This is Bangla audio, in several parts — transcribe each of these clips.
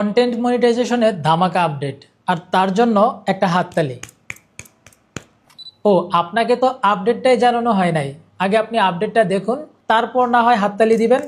কন্টেন্ট মনিটাইজেশনের ধামাকা আপডেট, আর তার জন্য একটা হাততালি। ও আপনাকে তো আপডেটটাই জানানো হয় নাই, আগে আপনি আপডেটটা দেখুন, তারপর না হয় হাততালি দিবেন।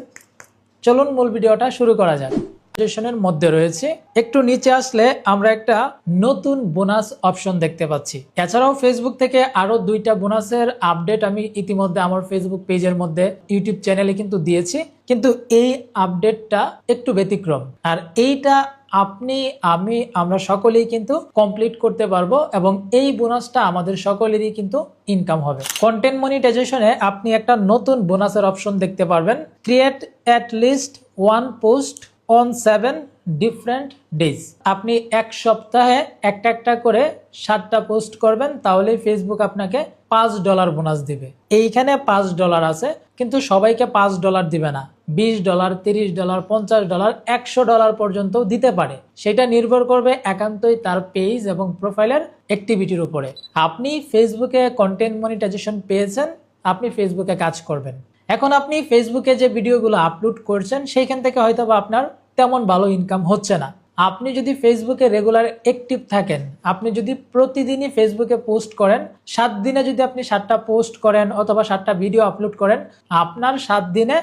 চলুন মূল ভিডিওটা শুরু করা যাক। মনিটাইজেশনের মধ্যে রয়েছে, একটু নিচে আসলে আমরা একটা নতুন বোনাস অপশন দেখতে পাচ্ছি। এছাড়াও ফেসবুক থেকে আরো 2টা বোনাসের আপডেট আমি ইতিমধ্যে আমার ফেসবুক পেজের মধ্যে, ইউটিউব চ্যানেলে কিন্তু দিয়েছি, কিন্তু এই আপডেটটা একটু ব্যতিক্রম। আর এইটা আপনি, আমি, আমরা সকলেই কিন্তু কমপ্লিট করতে পারবো এবং এই বোনাসটা আমাদের সকলেরই কিন্তু ইনকাম হবে। কন্টেন্ট মনিটাইজেশনে আপনি একটা নতুন বোনাসের অপশন দেখতে পারবেন, create at least 1 post on 7 different days. আপনি এক সপ্তাহে একটা করে 7টা পোস্ট করবেন, তাহলে ফেসবুক আপনাকে $5 বোনাস দিবে। এইখানে $5 আছে, কিন্তু সবাইকে $5 দিবে না, $20, $30, $50, $100 পর্যন্ত দিতে পারে। সেটা নির্ভর করবে একান্তই তার পেজ এবং প্রোফাইলের অ্যাক্টিভিটির উপরে। আপনি ফেসবুকে কন্টেন্ট মনিটাইজেশন পেয়েছেন, আপনি ফেসবুকে কাজ করবেন। এখন আপনি ফেসবুকে যে ভিডিওগুলো আপলোড করছেন সেইখান থেকে হয়তো বা আপনার তেমন ভালো ইনকাম হচ্ছে না। আপনি যদি ফেসবুকে রেগুলার অ্যাক্টিভ থাকেন, আপনি যদি প্রতিদিনই ফেসবুকে পোস্ট করেন, 7 দিনে যদি আপনি 7টা পোস্ট করেন অথবা 7টা ভিডিও আপলোড করেন, আপনার 7 দিনে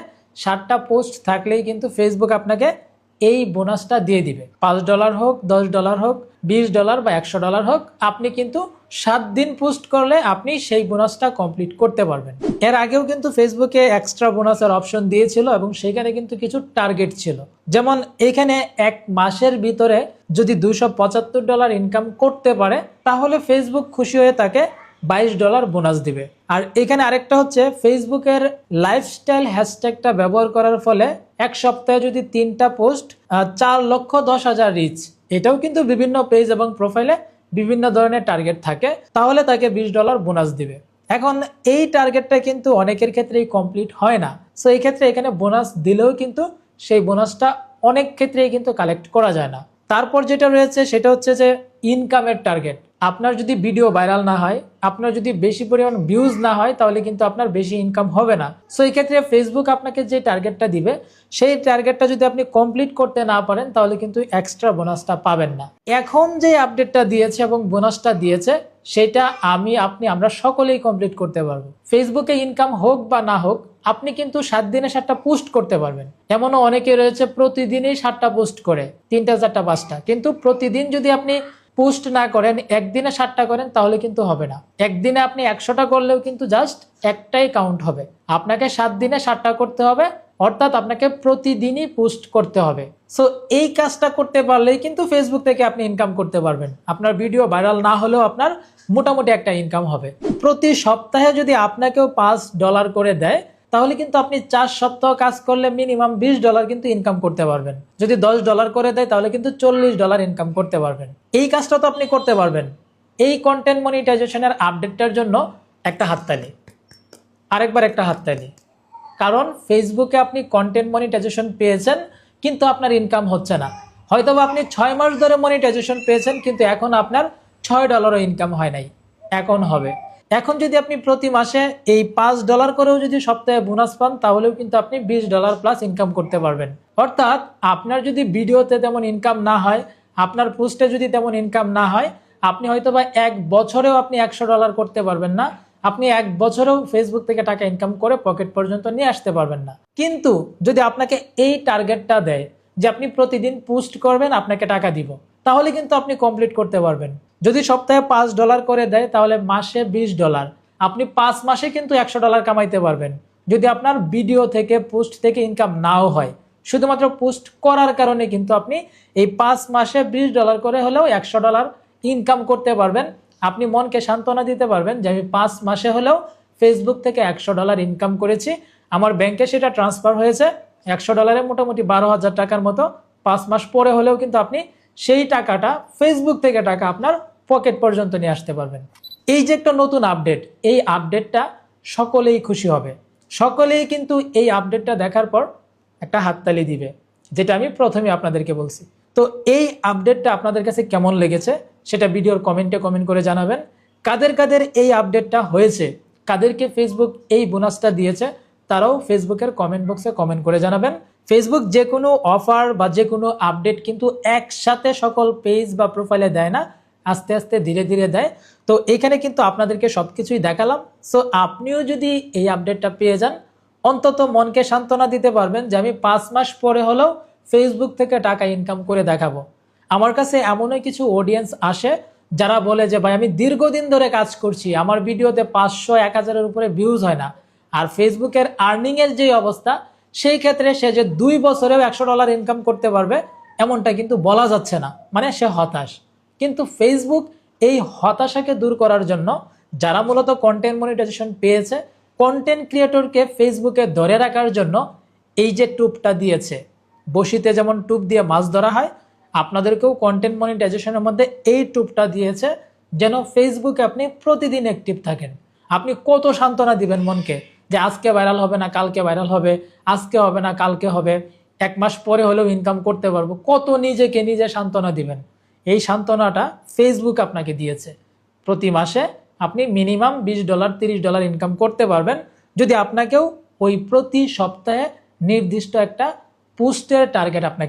7টা পোস্ট থাকলেই কিন্তু ফেসবুক আপনাকে এই বোনাসটা দিয়ে দিবে। $5 হোক, $10 হোক, $20 বা $100 হোক, আপনি কিন্তু 7 দিন পোস্ট করলে আপনি সেই বোনাসটা কমপ্লিট করতে পারবেন। এর আগেও কিন্তু ফেসবুকে এক্সট্রা বোনাসের অপশন দিয়েছিল এবং সেখানে কিন্তু কিছু টার্গেট ছিল। যেমন এখানে এক মাসের ভিতরে যদি $275 ইনকাম করতে পারে, তাহলে ফেসবুক খুশি হয়ে তাকে $22 বোনাস দিবে। আর এখানে আরেকটা হচ্ছে, ফেসবুকের লাইফস্টাইল হ্যাশট্যাগটা ব্যবহার করার ফলে এক সপ্তাহে যদি 3টা পোস্ট 4,10,000 রিচ, এটাও কিন্তু বিভিন্ন পেজ এবং প্রোফাইলে বিভিন্ন ধরনের টার্গেট থাকে, তাহলে তাকে $20 বোনাস দিবে। এখন এই টার্গেটটা কিন্তু অনেকের ক্ষেত্রেই কমপ্লিট হয় না, সো এই ক্ষেত্রে এখানে বোনাস দিলেও কিন্তু সেই বোনাসটা অনেক ক্ষেত্রেই কিন্তু কালেক্ট করা যায় না। তারপর যেটা রয়েছে সেটা হচ্ছে যে ইনকামের টার্গেট। আপনার যদি ভিডিও ভাইরাল না হয়, আপনার যদি বেশি পরিমাণ ভিউজ না হয়, তাহলে কিন্তু আপনার বেশি ইনকাম হবে না। সো এই ক্ষেত্রে ফেসবুক আপনাকে যে টার্গেটটা দিবে, সেই টার্গেটটা যদি আপনি কমপ্লিট করতে না পারেন, তাহলে কিন্তু এক্সট্রা বোনাসটা পাবেন না। এখন যে আপডেটটা দিয়েছে এবং বোনাসটা দিয়েছে, সেটা আমি, আপনি, আমরা সকলেই কমপ্লিট করতে পারবো। ফেসবুকে ইনকাম হোক বা না হোক, আপনি কিন্তু 7 দিনে 7টা পোস্ট করতে পারবেন। এমনও অনেকে রয়েছে প্রতিদিনই 7টা পোস্ট করে, 3টা 4টা 5টা, কিন্তু প্রতিদিন যদি আপনি পোস্ট না করেন, একদিনে 7টা করেন, তাহলে কিন্তু হবে না। একদিনে আপনি 100টা করলেও কিন্তু জাস্ট একটাই কাউন্ট হবে। আপনাকে 7 দিনে 7টা করতে হবে, অর্থাৎ আপনাকে প্রতিদিনই পোস্ট করতে হবে। সো এই কাজটা করতে পারলেই কিন্তু ফেসবুক থেকে আপনি ইনকাম করতে পারবেন। আপনার ভিডিও ভাইরাল না হলেও আপনার মোটামুটি একটা ইনকাম হবে। প্রতি সপ্তাহে যদি আপনাকেও $5 করে দেয়, তাহলে কিন্তু আপনি 4 সপ্তাহ কাজ করলে মিনিমাম $20 কিন্তু ইনকাম করতে পারবেন। যদি $10 করে দেয়, তাহলে কিন্তু $40 ইনকাম করতে পারবেন। এই কাজটা তো আপনি করতে পারবেন। এই কন্টেন্ট মনিটাইজেশনের আপডেটটার জন্য একটা হাততালি, আরেকবার একটা হাততালি। কারণ ফেসবুকে আপনি কন্টেন্ট মনিটাইজেশন পেয়েছেন, কিন্তু আপনার ইনকাম হচ্ছে না। হয়তোবা আপনি 6 মাস ধরে মনিটাইজেশন পেয়েছেন, কিন্তু এখন আপনার $6 ইনকাম হয় নাই, এখন হবে। এখন যদি আপনি প্রতি মাসে এই $5 করেও যদি সপ্তাহে বোনাস পান, তাহলেও কিন্তু আপনি $20 প্লাস ইনকাম করতে পারবেন। অর্থাৎ আপনার যদি ভিডিওতে তেমন ইনকাম না হয়, আপনার পোস্টে যদি তেমন ইনকাম না হয়, আপনি হয়তোবা 1 বছরেও আপনি $100 করতে পারবেন না, আপনি 1 বছরেও ফেসবুক থেকে টাকা ইনকাম করে পকেট পর্যন্ত নিয়ে আসতে পারবেন না। কিন্তু যদি আপনাকে এই টার্গেটটা দেয় যে আপনি প্রতিদিন পোস্ট করবেন, আপনাকে টাকা দিব, তাহলে কিন্তু আপনি কমপ্লিট করতে পারবেন। যদি সপ্তাহে $5 করে দেয়, তাহলে মাসে $20, আপনি 5 মাসে কিন্তু $100 কামাইতে পারবেন। যদি আপনার ভিডিও থেকে, পোস্ট থেকে ইনকাম নাও হয়, শুধুমাত্র পোস্ট করার কারণে কিন্তু আপনি এই 5 মাসে $20 করে হলেও $100 ইনকাম করতে পারবেন। আপনি মনকে সান্ত্বনা দিতে পারবেন যে আমি 5 মাসে হলেও ফেসবুক থেকে $100 ইনকাম করেছি, আমার ব্যাংকে সেটা ট্রান্সফার হয়েছে। $100 মোটামুটি 12,000 টাকার মতো। 5 মাস পরে হলেও কিন্তু আপনি সেই টাকাটা, ফেসবুক থেকে টাকা আপনার পকেট পর্যন্ত নিয়ে আসতে পারবেন। এই যে একটা নতুন আপডেট, এই আপডেটটা সকলেই খুশি হবে। সকলেই কিন্তু এই আপডেটটা দেখার পর একটা হাততালি দিবে, যেটা আমি প্রথমে আপনাদেরকে বলছি। তো এই আপডেটটা আপনাদের কাছে কেমন লেগেছে সেটা ভিডিওর কমেন্টে কমেন্ট করে জানাবেন। কাদের কাদের এই আপডেটটা হয়েছে, কাদেরকে ফেসবুক এই বোনাসটা দিয়েছে, তারাও ফেসবুকের কমেন্ট বক্সে কমেন্ট করে জানাবেন। ফেসবুক যে কোনো অফার বা যে কোনো আপডেট কিন্তু একসাথে সকল পেজ বা প্রোফাইলে দেয় না, আস্তে আস্তে ধীরে ধীরে দেয়। তো এখানে কিন্তু আপনাদেরকে সব কিছুই দেখালাম। সো আপনিও যদি এই আপডেটটা পেয়ে যান, অন্তত মনকে সান্ত্বনা দিতে পারবেন যে আমি 5 মাস পরে হলেও ফেসবুক থেকে টাকা ইনকাম করে দেখাবো। আমার কাছে এমনই কিছু অডিয়েন্স আসে যারা বলে যে ভাই আমি দীর্ঘদিন ধরে কাজ করছি, আমার ভিডিওতে 500-1000-এর উপরে ভিউজ হয় না, আর ফেসবুকের আর্নিংয়ের যে অবস্থা, সেই ক্ষেত্রে সে যে 2 বছরেও $100 ইনকাম করতে পারবে এমনটা কিন্তু বলা যাচ্ছে না, মানে সে হতাশ। কিন্তু ফেসবুক এই হতাশাকে দূর করার জন্য যারা মূলত কন্টেন্ট মনিটাইজেশন পেয়েছে, কন্টেন্ট ক্রিয়েটরকে ফেসবুকে ধরে রাখার জন্য এই যে টুপটা দিয়েছে, বশিতে যেমন টুপ দিয়ে মাছ ধরা হয়, আপনাদেরকেও কন্টেন্ট মনিটাইজেশনের মধ্যে এই টুপটা দিয়েছে যেন ফেসবুকে আপনি প্রতিদিন অ্যাক্টিভ থাকেন। আপনি কত সান্ত্বনা দিবেন মনকে যে আজকে ভাইরাল হবে না কালকে ভাইরাল হবে, আজকে হবে না কালকে হবে, 1 মাস পরে হলেও ইনকাম করতে পারবো, কত নিজেকে নিজে সান্ত্বনা দিবেন। এই সান্ত্বনাটা ফেসবুক আপনাকে দিয়েছে। প্রতি মাসে আপনি মিনিমাম $20 $30 ইনকাম করতে পারবেন যদি আপনাকেও ওই প্রতি সপ্তাহে নির্দিষ্ট একটা পোস্টের টার্গেট আপনাকে